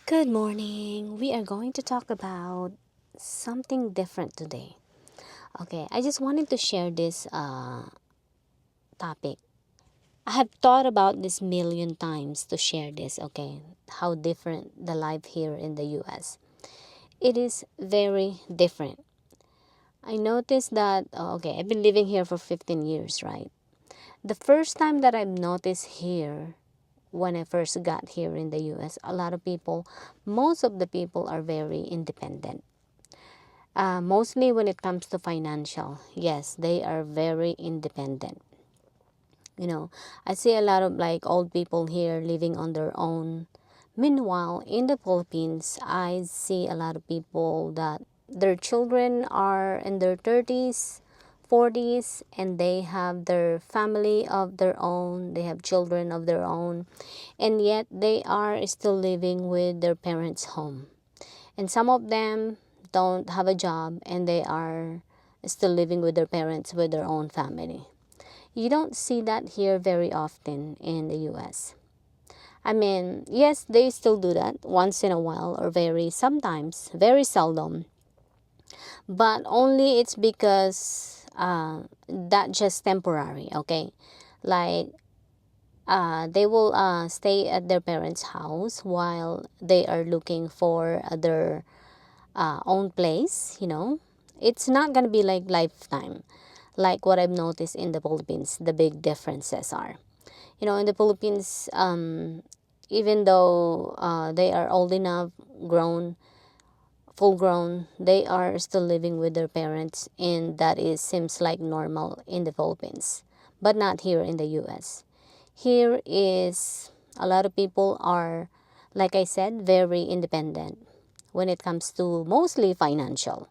Good morning. We are going to talk about something different today. Okay, I just wanted to share this topic. I have thought about this million times to share this, okay? How different the life here in the US. It is very different. I noticed that, I've been living here for 15 years, right? The first time that I've noticed here, when I first got here in the US, most of the people are very independent. Mostly when it comes to financial, yes, they are very independent. You know, I see a lot of like old people here living on their own. Meanwhile, in the Philippines, I see a lot of people that their children are in their 30s, 40s, and they have their family of their own, they have children of their own, and yet they are still living with their parents' home. And some of them don't have a job and they are still living with their parents, with their own family. You don't see that here very often in the US. I mean, yes, they still do that once in a while or very sometimes, very seldom. But only it's because that just temporary, okay? Like they will stay at their parents' house while they are looking for their own place. It's not going to be like lifetime, like what I've noticed in the Philippines. The big differences are, in the Philippines, even though they are old enough, grown, full grown, they are still living with their parents, and that is seems like normal in the Philippines, but not here in the US. Here is a lot of people are, like I said, very independent when it comes to mostly financial.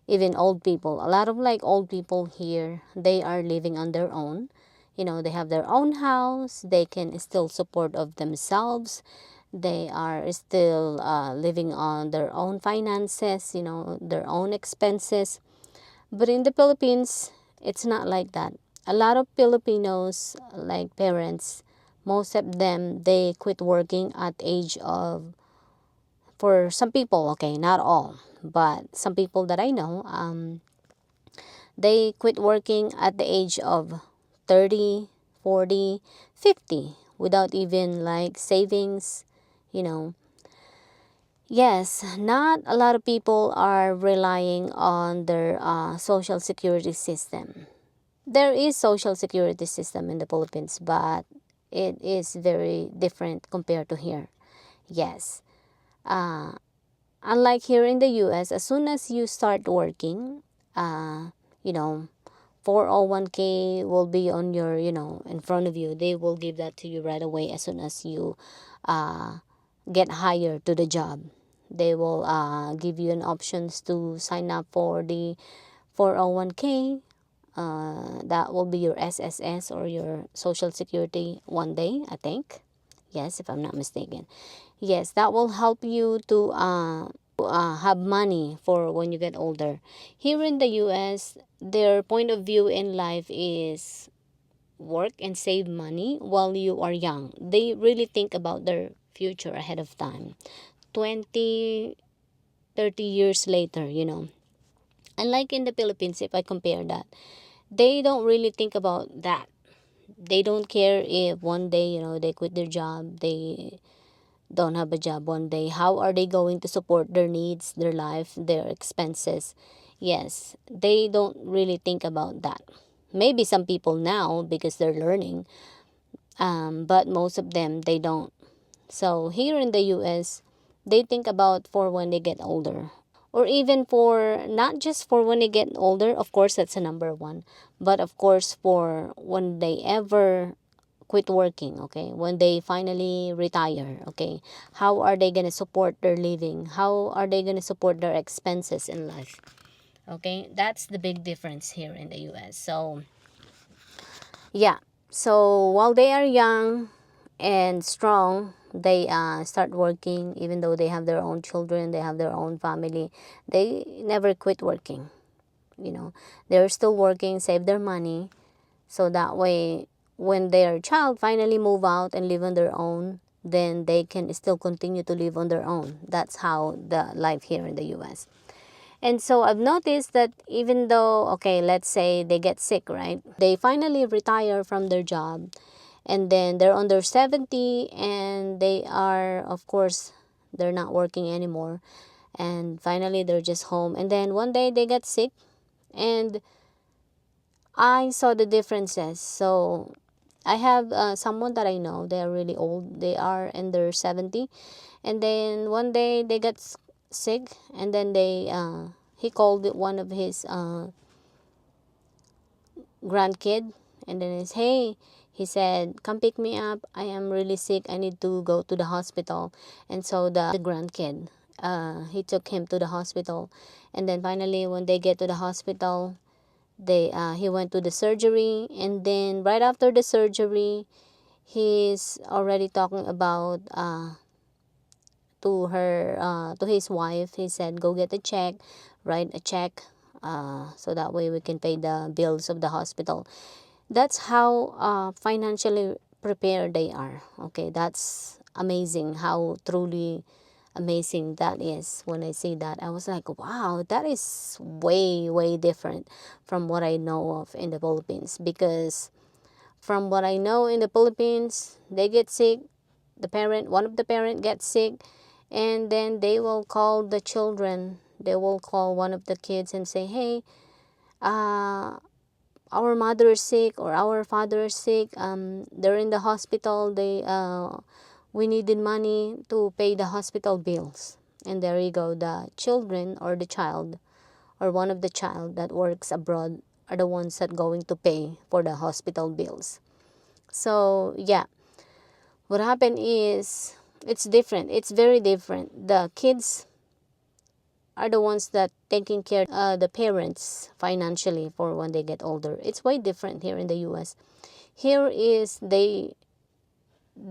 Even old people, a lot of like old people here, they are living on their own. They have their own house, they can still support of themselves, they are still living on their own finances, their own expenses. But in the Philippines, it's not like that. A lot of Filipinos, like parents, most of them, they quit working at age of, for some people, okay, not all, but some people that I know, they quit working at the age of 30, 40, 50 without even like savings, you know. Yes, not a lot of people are relying on their social security system. There is social security system in the Philippines, but it is very different compared to here. Yes. Uh, Unlike here in the US, as soon as you start working, you know, 401k will be on your, in front of you. They will give that to you right away as soon as you uh, get hired to the job. They will give you an options to sign up for the 401k. That will be your SSS or your Social Security one day, I think. Yes, if I'm not mistaken. Yes, that will help you to have money for when you get older. Here in the US, their point of view in life is work and save money while you are young. They really think about their future ahead of time. 20, 30 years later. Unlike in the Philippines, if I compare that, they don't really think about that. They don't care if one day, they quit their job, they don't have a job one day. How are they going to support their needs, their life, their expenses? Yes, they don't really think about that. Maybe some people now because they're learning, but most of them, they don't. So here in the US, they think about for when they get older. Or even for, not just for when they get older, of course, that's a number one. But of course, for when they ever quit working, okay, when they finally retire, okay, how are they going to support their living, how are they going to support their expenses in life, okay? That's the big difference here in the US. So yeah, so while they are young and strong, they start working. Even though they have their own children, they have their own family, they never quit working. They're still working, save their money, so that way when their child finally move out and live on their own, then they can still continue to live on their own. That's how the life here in the US. And so I've noticed that even though, okay, let's say they get sick, right? They finally retire from their job, and then they're under 70, and they are, of course, they're not working anymore. And finally they're just home. And then one day they get sick, and I saw the differences. So I have someone that I know, they are really old. They are in their 70. And then one day they got sick, and then he called one of his grandkid, and then he said, come pick me up, I am really sick, I need to go to the hospital. And so the grandkid, he took him to the hospital. And then finally when they get to the hospital, he went to the surgery. And then right after the surgery, he's already talking about to his wife. He said, go get a check, write a check, so that way we can pay the bills of the hospital. That's how financially prepared they are. Okay, that's amazing, how truly amazing that is. When I see that, I was like, wow, that is way, way different from what I know of in the Philippines. Because from what I know in the Philippines, they get sick, one of the parent gets sick, and then they will call the children, they will call one of the kids and say, hey, our mother is sick or our father is sick, they're in the hospital, we needed money to pay the hospital bills. And there you go, the children or the child or one of the child that works abroad are the ones that going to pay for the hospital bills. So yeah, what happened is it's different. It's very different. The kids are the ones that taking care the parents financially for when they get older. It's way different here in the US. Here is they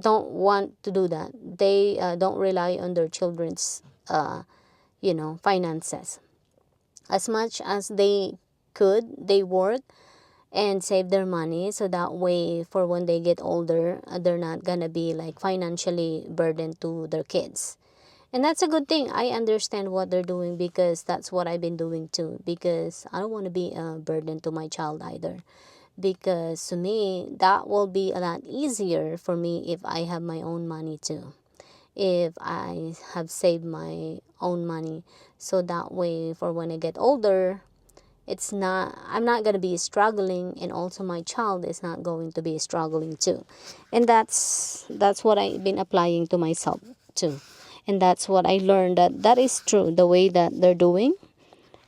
don't want to do that. They don't rely on their children's finances. As much as they could, they work and save their money, so that way for when they get older, they're not gonna be like financially burdened to their kids. And that's a good thing. I understand what they're doing, because that's what I've been doing too, because I don't want to be a burden to my child either. Because to me, that will be a lot easier for me if I have my own money too, if I have saved my own money, so that way for when I get older, I'm not going to be struggling, and also my child is not going to be struggling too. And that's what I've been applying to myself too. And that's what I learned, that is true. The way that they're doing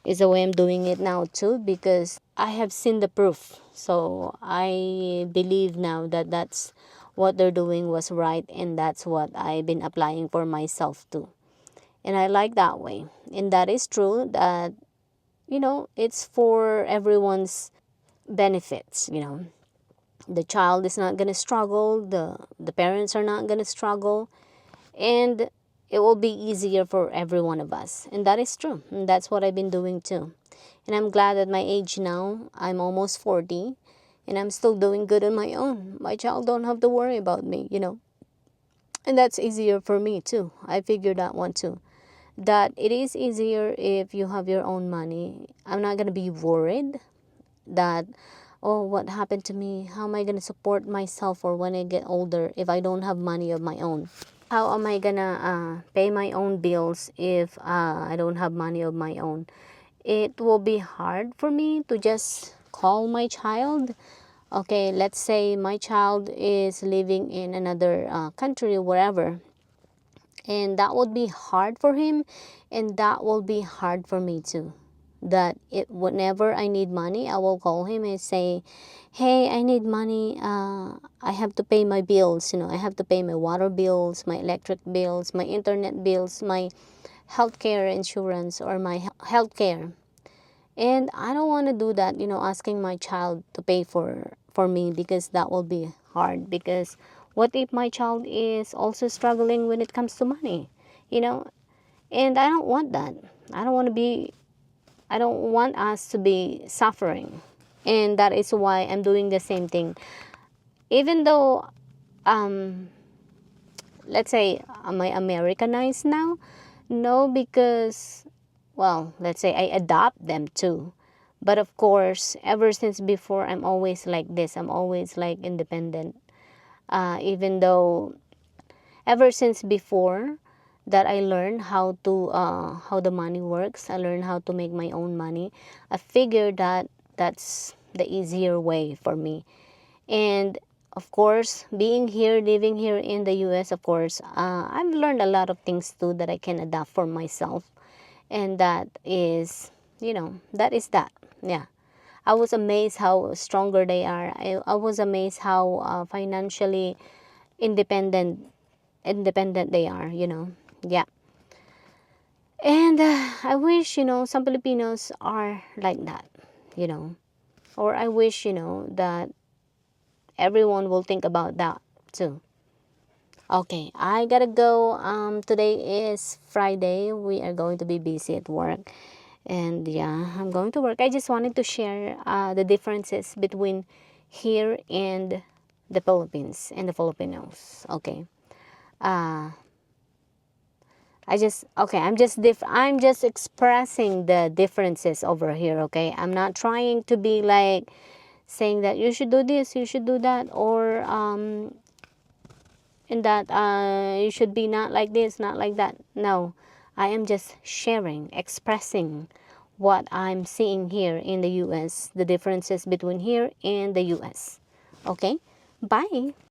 is the way I'm doing it now too, because I have seen the proof. So I believe now that that's what they're doing was right, and that's what I've been applying for myself too. And I like that way. And that is true that it's for everyone's benefits. The child is not going to struggle, the parents are not going to struggle, and it will be easier for every one of us. And that is true, and that's what I've been doing too. And I'm glad at my age now, I'm almost 40, and I'm still doing good on my own. My child don't have to worry about me. And that's easier for me too. I figured that one too, that it is easier if you have your own money. I'm not going to be worried that, oh, what happened to me? How am I going to support myself for when I get older if I don't have money of my own? How am I going to pay my own bills if I don't have money of my own? It will be hard for me to just call my child. Okay, let's say my child is living in another country, wherever, and that would be hard for him, and that will be hard for me too. Whenever I need money, I will call him and say, hey, I need money, I have to pay my bills. I have to pay my water bills, my electric bills, my internet bills, my healthcare insurance, or my healthcare. And I don't want to do that, asking my child to pay for me, because that will be hard. Because what if my child is also struggling when it comes to money? You know, and I don't want that. I don't want us to be suffering. And that is why I'm doing the same thing. Even though let's say, am I Americanized now? No, because, well, let's say I adopt them too. But of course, ever since before, I'm always like this. I'm always like independent. Even though ever since before that I learned how the money works, I learned how to make my own money. I figured that that's the easier way for me. And of course, being here, living here in the US, of course, I've learned a lot of things too that I can adapt for myself. And that is, that is that. Yeah. I was amazed how stronger they are. I was amazed how financially independent independent they are, Yeah. And I wish, some Filipinos are like that, you know. Or I wish, that everyone will think about that too. Okay, I gotta go. Today is Friday. We are going to be busy at work. And yeah, I'm going to work. I just wanted to share the differences between here and the Philippines and the Filipinos. Okay. Uh, I'm just expressing the differences over here, okay? I'm not trying to be like saying that you should do this, you should do that, or and that you should be not like this, not like that. No, I am just sharing, expressing what I'm seeing here in the US, the differences between here and the US. Okay? Bye.